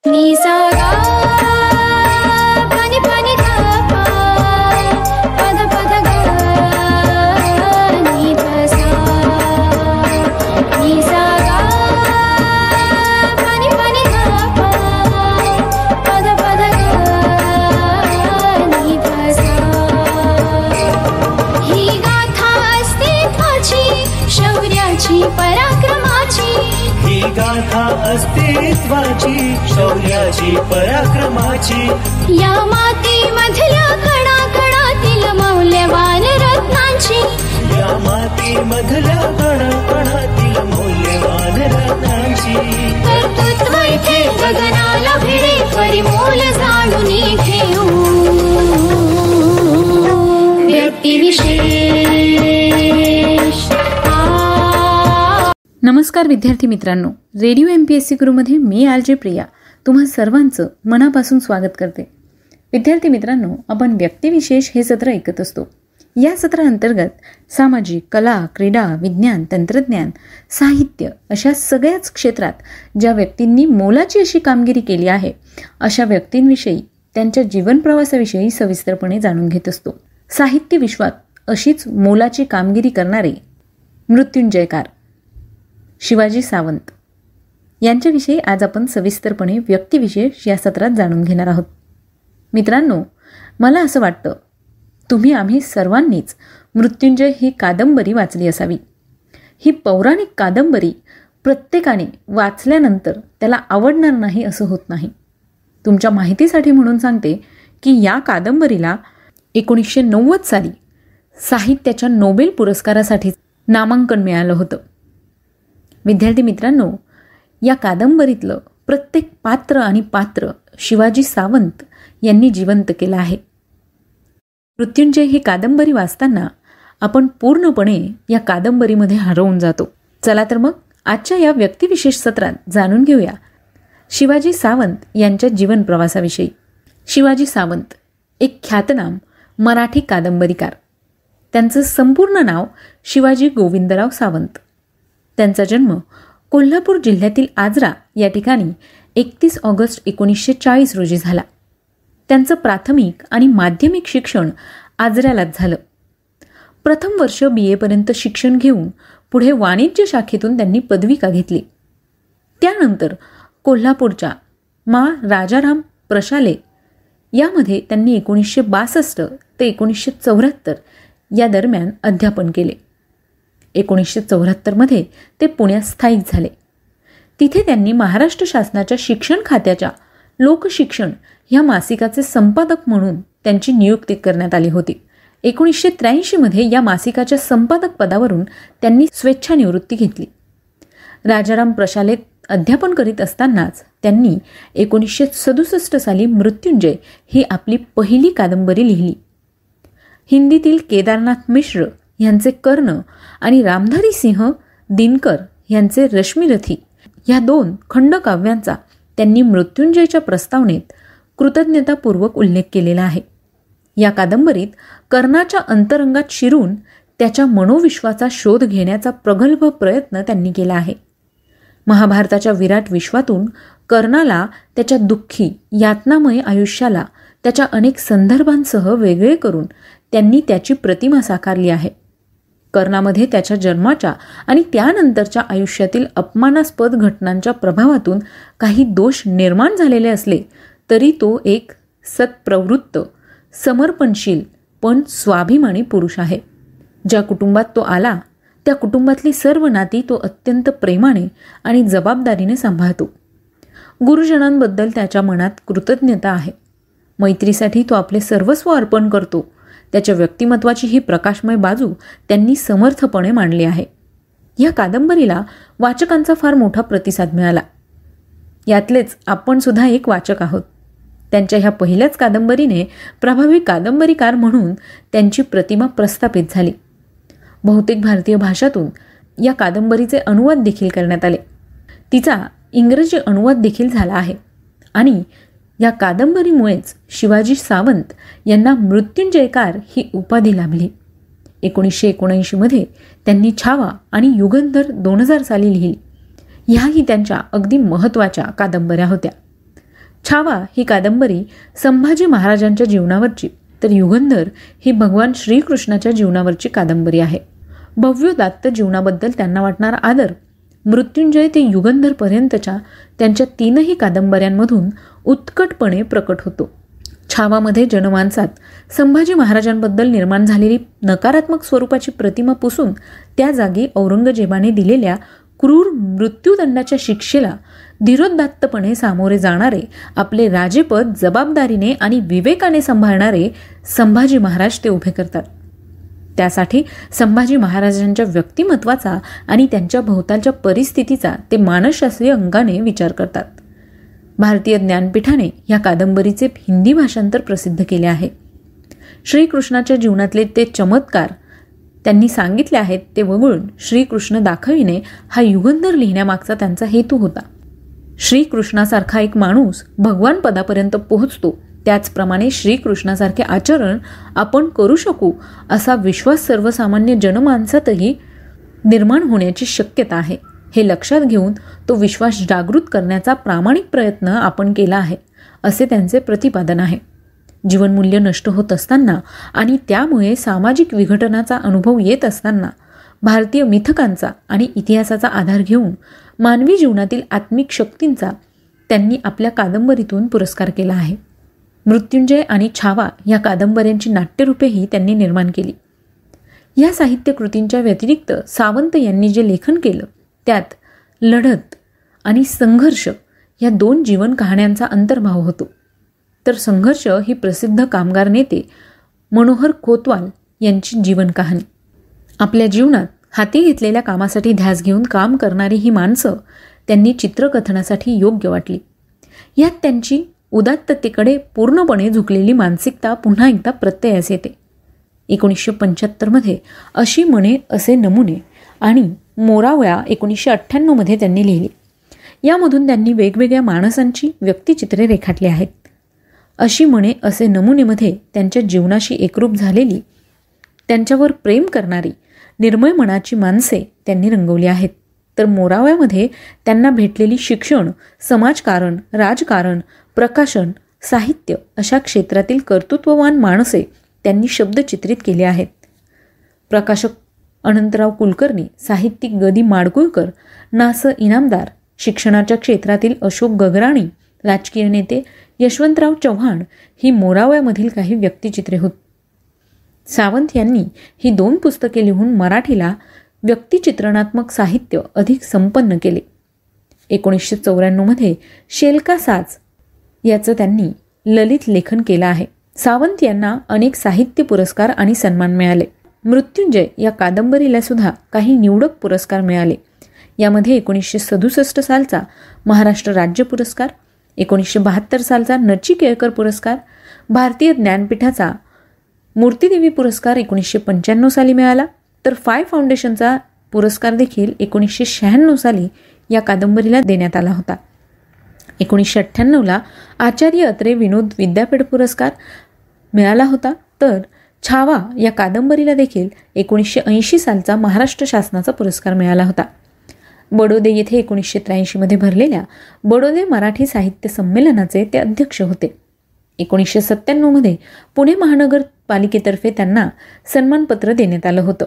नि सा गा pani pani धा पा पद पद गा नि ध सा नि सा गा pani pani धा पा पद पद गा नि ध सा ही गाथा अस्तित्वाची शौर्याची पराक्रमाची ही गाथा अस्तित्वाची शौर्याची पराक्रमाची या मातीमधल्या कणाकणातील मौल्यवान रत्नांची या मातीमधल्या कणाकणातील मौल्यवान रत्नांची कर्तृत्व इथे गगनाला भिडे परिमोल जाणून घेऊ व्यक्तिविशेष. नमस्कार विद्यार्थी मित्रांनो, रेडिओ MPSC गुरुमध्ये मी RJ प्रिया तुम्हा सर्वांचं मनापासून स्वागत करते. विद्यार्थी मित्रांनो, आपण व्यक्तिविशेष हे सत्र ऐकत असतो. या सत्राअंतर्गत सामाजिक, कला, क्रीडा, विज्ञान, तंत्रज्ञान, साहित्य अशा सगळ्याच क्षेत्रात ज्या व्यक्तींनी मोलाची अशी कामगिरी केली आहे अशा व्यक्तींविषयी, त्यांच्या जीवन प्रवासाविषयी सविस्तरपणे जाणून घेत असतो. साहित्य विश्वात अशीच मोलाची कामगिरी करणारे मृत्युंजयकार शिवाजी सावंत यांच्याविषयी आज आपण सविस्तरपणे व्यक्तिविशेष या सत्रात जाणून घेणार आहोत. मित्रांनो, मला असं वाटतं तुम्ही आम्ही सर्वांनीच मृत्युंजय ही कादंबरी वाचली असावी. ही पौराणिक कादंबरी प्रत्येकाने वाचल्यानंतर त्याला आवडणार नाही असं होत नाही. तुमच्या माहितीसाठी म्हणून सांगते की या कादंबरीला 1990 साली साहित्याच्या नोबेल पुरस्कारासाठी नामांकन मिळालं होतं. विद्यार्थी मित्रांनो, या कादंबरीतलं प्रत्येक पात्र आणि पात्र शिवाजी सावंत यांनी जिवंत केलं आहे. मृत्युंजय ही कादंबरी वाचताना आपण पूर्णपणे या कादंबरीमध्ये हरवून जातो. चला तर मग आजच्या या व्यक्तिविशेष सत्रात जाणून घेऊया शिवाजी सावंत यांच्या जीवन प्रवासाविषयी. शिवाजी सावंत एक ख्यातनाम मराठी कादंबरीकार. त्यांचं संपूर्ण नाव शिवाजी गोविंदराव सावंत. त्यांचा जन्म कोल्हापूर जिल्ह्यातील आजरा या ठिकाणी 31 ऑगस्ट 1940 रोजी झाला. त्यांचं प्राथमिक आणि माध्यमिक शिक्षण आजऱ्यालाच झालं. प्रथम वर्ष BA पर्यंत शिक्षण घेऊन पुढे वाणिज्य शाखेतून त्यांनी पदविका घेतली. त्यानंतर कोल्हापूरच्या मा. राजाराम प्रशाले यामध्ये त्यांनी 1962 ते 1974 या दरम्यान अध्यापन केले. 1974 मध्ये ते पुण्यात स्थायिक झाले. तिथे त्यांनी महाराष्ट्र शासनाच्या शिक्षण खात्याच्या लोकशिक्षण ह्या मासिकाचे संपादक म्हणून त्यांची नियुक्ती करण्यात आली होती. 1983 मध्ये या मासिकाच्या संपादक पदावरून त्यांनी स्वेच्छानिवृत्ती घेतली. राजाराम प्रशालेत अध्यापन करीत असतानाच त्यांनी 1967 साली मृत्युंजय ही आपली पहिली कादंबरी लिहिली. हिंदीतील केदारनाथ मिश्र यांचे कर्ण आणि रामधारी सिंह दिनकर यांचे रश्मिरथी ह्या 2 खंडकाव्यांचा त्यांनी मृत्युंजयच्या प्रस्तावनेत कृतज्ञतापूर्वक उल्लेख केलेला आहे. या कादंबरीत कर्णाच्या अंतरंगात शिरून त्याच्या मनोविश्वाचा शोध घेण्याचा प्रगल्भ प्रयत्न त्यांनी केला आहे. महाभारताच्या विराट विश्वातून कर्णाला त्याच्या दुःखी यातनामय आयुष्याला त्याच्या अनेक संदर्भांसह वेगळे करून त्यांनी त्याची प्रतिमा साकारली आहे. कर्णामध्ये त्याच्या जन्माच्या आणि त्यानंतरच्या आयुष्यातील अपमानास्पद घटनांच्या प्रभावातून काही दोष निर्माण झालेले असले तरी तो एक सत्प्रवृत्त, समर्पणशील पण स्वाभिमानी पुरुष आहे. ज्या कुटुंबात तो आला त्या कुटुंबातली सर्व नाती तो अत्यंत प्रेमाने आणि जबाबदारीने सांभाळतो. गुरुजनांबद्दल त्याच्या मनात कृतज्ञता आहे. मैत्रीसाठी तो आपले सर्वस्व अर्पण करतो. त्याच्या व्यक्तिमत्वाची ही प्रकाशमय बाजू त्यांनी समर्थपणे मांडली आहे. या कादंबरीला वाचकांचा फार मोठा प्रतिसाद मिळाला. यातलेच आपण सुद्धा एक वाचक आहोत. त्यांच्या ह्या पहिल्याच कादंबरीने प्रभावी कादंबरीकार म्हणून त्यांची प्रतिमा प्रस्थापित झाली. बहुतेक भारतीय भाषातून या कादंबरीचे अनुवाद देखील करण्यात आले. तिचा इंग्रजी अनुवाद देखील झाला आहे आणि या कादंबरीमुळेच शिवाजी सावंत यांना मृत्युंजयकार ही उपाधी लाभली. 1979 मध्ये त्यांनी छावा आणि युगंधर 2000 साली लिहिली. ह्याही त्यांच्या अगदी महत्त्वाच्या कादंबऱ्या होत्या. छावा ही कादंबरी संभाजी महाराजांच्या जीवनावरची, तर युगंधर ही भगवान श्रीकृष्णाच्या जीवनावरची कादंबरी आहे. भव्योदात्त जीवनाबद्दल त्यांना वाटणारा आदर मृत्युंजय ते युगंधरपर्यंतच्या त्यांच्या 3ही कादंबऱ्यांमधून उत्कटपणे प्रकट होतो. छावामध्ये जनमानसात संभाजी महाराजांबद्दल निर्माण झालेली नकारात्मक स्वरूपाची प्रतिमा पुसून त्या जागी औरंगजेबाने दिलेल्या क्रूर मृत्यूदंडाच्या शिक्षेला धीरोदात्तपणे सामोरे जाणारे, आपले राजेपद जबाबदारीने आणि विवेकाने सांभाळणारे संभाजी महाराज ते उभे करतात. त्यासाठी संभाजी महाराजांच्या व्यक्तिमत्वाचा आणि त्यांच्या भोवतालच्या परिस्थितीचा ते मानसशास्त्रीय अंगाने विचार करतात. भारतीय ज्ञानपीठाने या कादंबरीचे हिंदी भाषांतर प्रसिद्ध केले आहे. श्रीकृष्णाच्या जीवनातले ते चमत्कार त्यांनी सांगितले आहेत ते वगळून श्रीकृष्ण दाखविणे हा युगंधर लिहिण्यामागचा त्यांचा हेतू होता. श्रीकृष्णासारखा एक माणूस भगवान पदापर्यंत पोहोचतो, त्याचप्रमाणे श्रीकृष्णासारखे आचरण आपण करू शकू असा विश्वास सर्वसामान्य जनमानसातही निर्माण होण्याची शक्यता आहे. हे लक्षात घेऊन तो विश्वास जागृत करण्याचा प्रामाणिक प्रयत्न आपण केला आहे, असे त्यांचे प्रतिपादन आहे. जीवनमूल्य नष्ट होत असताना आणि त्यामुळे सामाजिक विघटनाचा अनुभव येत असताना भारतीय मिथकांचा आणि इतिहासाचा आधार घेऊन मानवी जीवनातील आत्मिक शक्तींचा त्यांनी आपल्या कादंबरीतून पुरस्कार केला आहे. मृत्युंजय आणि छावा या कादंबऱ्यांची नाट्यरूपेही त्यांनी निर्माण केली. या साहित्यकृतींच्या व्यतिरिक्त सावंत यांनी जे लेखन केलं त्यात लढत आणि संघर्ष या 2 जीवन कहाण्यांचा अंतर्भाव होतो. तर संघर्ष ही प्रसिद्ध कामगार नेते मनोहर कोतवाल यांची जीवन कहाणी. आपल्या जीवनात हाती घेतलेल्या कामासाठी ध्यास घेऊन काम करणारी ही माणसं त्यांनी चित्रकथनासाठी योग्य वाटली. यात त्यांची उदात्ततेकडे पूर्णपणे झुकलेली मानसिकता पुन्हा एकदा प्रत्ययास येते. 1975 अशी मने असे नमुने आणि मोरावळा 1998 त्यांनी लिहिली. यामधून त्यांनी वेगवेगळ्या माणसांची व्यक्तिचित्रे रेखाटली आहेत. अशी मने असे नमुनेमध्ये त्यांच्या जीवनाशी एकरूप झालेली, त्यांच्यावर प्रेम करणारी निर्मळ मनाची माणसे त्यांनी रंगवली आहेत. तर मोरावळ्यामध्ये त्यांना भेटलेली शिक्षण, समाजकारण, राजकारण, प्रकाशन, साहित्य अशा क्षेत्रातील कर्तृत्ववान माणसे त्यांनी शब्दचित्रित केली आहेत. प्रकाशक अनंतराव कुलकर्णी, साहित्यिक ग. दी. माडगुळकर, ना. स. इनामदार, शिक्षणाच्या क्षेत्रातील अशोक गगराणी, राजकीय नेते यशवंतराव चव्हाण ही मोरावळ्यामधील काही व्यक्तिचित्रे होत. सावंत यांनी ही 2 पुस्तके लिहून मराठीला व्यक्तिचित्रणात्मक साहित्य अधिक संपन्न केले. 1994 शेलका साज याचं त्यांनी ललित लेखन केलं आहे. सावंत यांना अनेक साहित्य पुरस्कार आणि सन्मान मिळाले. मृत्युंजय या कादंबरीला सुद्धा काही निवडक पुरस्कार मिळाले. यामध्ये 1967 सालचा महाराष्ट्र राज्य पुरस्कार, 1972 सालचा नची केळकर पुरस्कार, भारतीय ज्ञानपीठाचा मूर्तिदेवी पुरस्कार 1995 साली मिळाला. तर फाय फाउंडेशनचा पुरस्कार देखील 1996 साली या कादंबरीला देण्यात आला होता. 1998ला आचार्य अत्रे विनोद विद्यापीठ पुरस्कार मिळाला होता. तर छावा या कादंबरीला देखील 1980 सालचा महाराष्ट्र शासनाचा पुरस्कार मिळाला होता. बडोदे येथे 1983 भरलेल्या बडोदे मराठी साहित्य संमेलनाचे ते अध्यक्ष होते. 1997 पुणे महानगरपालिकेतर्फे त्यांना सन्मानपत्र देण्यात आलं होतं.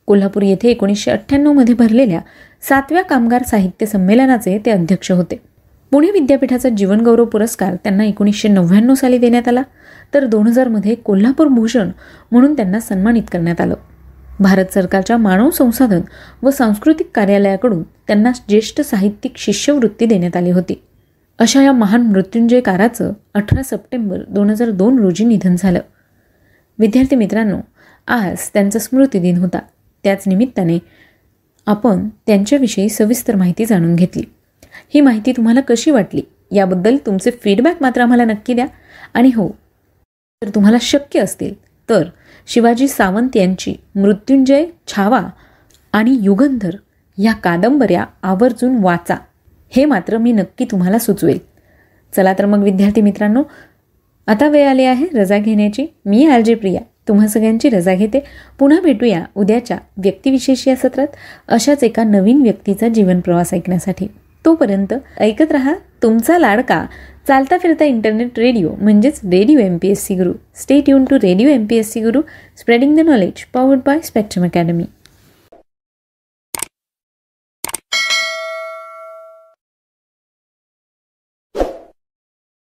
कोल्हापूर येथे 1998 भरलेल्या 7व्या कामगार साहित्य संमेलनाचे ते अध्यक्ष होते. पुणे विद्यापीठाचा जीवनगौरव पुरस्कार त्यांना 1999 साली देण्यात आला. तर 2000 कोल्हापूर भूषण म्हणून त्यांना सन्मानित करण्यात आलं. भारत सरकारच्या मानव संसाधन व सांस्कृतिक कार्यालयाकडून त्यांना ज्येष्ठ साहित्यिक शिष्यवृत्ती देण्यात आली होती. अशा या महान मृत्युंजयकाराचं 18 सप्टेंबर 2002 रोजी निधन झालं. विद्यार्थी मित्रांनो, आज त्यांचा स्मृतिदिन होता. त्याच निमित्ताने आपण त्यांच्याविषयी सविस्तर माहिती जाणून घेतली. ही माहिती तुम्हाला कशी वाटली याबद्दल तुमचे फीडबॅक मात्र आम्हाला नक्की द्या. आणि हो, जर तुम्हाला शक्य असतील तर शिवाजी सावंत यांची मृत्युंजय, छावा आणि युगंधर या कादंबऱ्या आवर्जून वाचा, हे मात्र मी नक्की तुम्हाला सुचवेल. चला तर मग विद्यार्थी मित्रांनो, आता वेळ आली आहे रजा घेण्याची. मी आरजे प्रिया तुम्हा सगळ्यांची रजा घेते. पुन्हा भेटूया उद्याच्या व्यक्तिविशेष या सत्रात अशाच एका नवीन व्यक्तीचा जीवन प्रवास ऐकण्यासाठी. तोपर्यंत ऐकत रहा तुमचा लाडका चालता फिरता इंटरनेट रेडिओ म्हणजेच Radio MPSC Guru. Stay tune to Radio MPSC Guru, spreading the knowledge, powered by Spectrum academy.